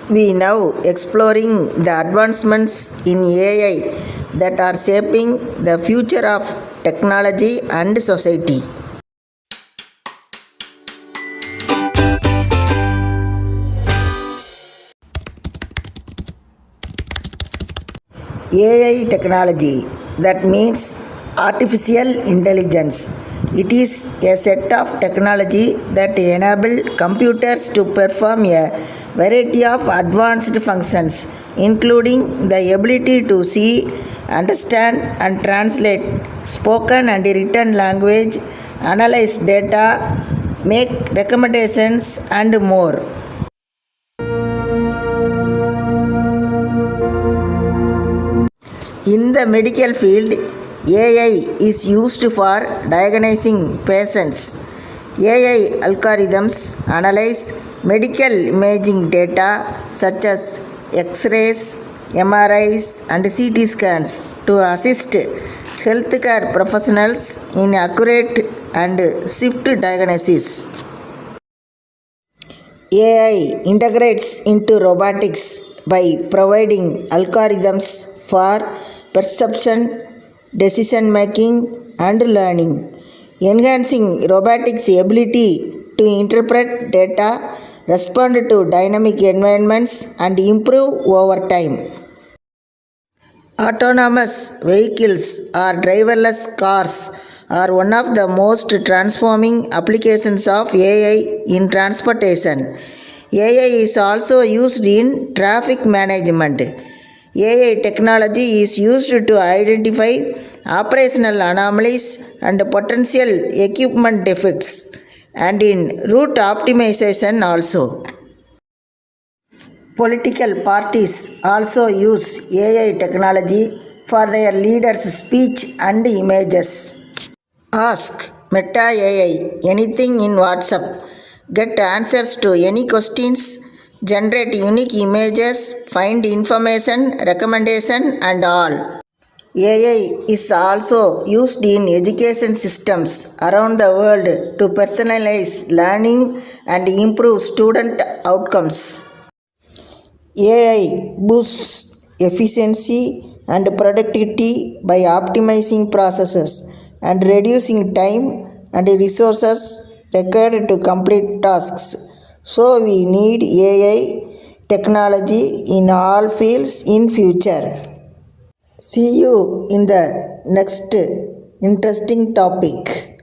We now exploring the advancements in AI that are shaping the future of technology and society. AI technology, that means artificial intelligence. It is a set of technology that enable computers to perform a variety of advanced functions, including the ability to see, understand and translate spoken and written language, analyze data, make recommendations and more. In the medical field, AI is used for diagnosing patients. AI algorithms analyze medical imaging data such as X-rays, MRIs and CT scans to assist healthcare professionals in accurate and swift diagnosis. AI integrates into robotics by providing algorithms for perception, decision making and learning, enhancing robotics' ability to interpret data, respond to dynamic environments and improve over time. Autonomous vehicles or driverless cars are one of the most transforming applications of AI in transportation. AI is also used in traffic management. AI technology is used to identify operational anomalies and potential equipment defects, and in route optimization also. Political parties also use AI technology for their leaders' speech and images. Ask Meta AI anything in WhatsApp, get answers to any questions, generate unique images, find information, recommendation and all. AI is also used in education systems around the world to personalize learning and improve student outcomes. AI boosts efficiency and productivity by optimizing processes and reducing time and resources required to complete tasks. So we need AI technology in all fields in future. See you in the next interesting topic.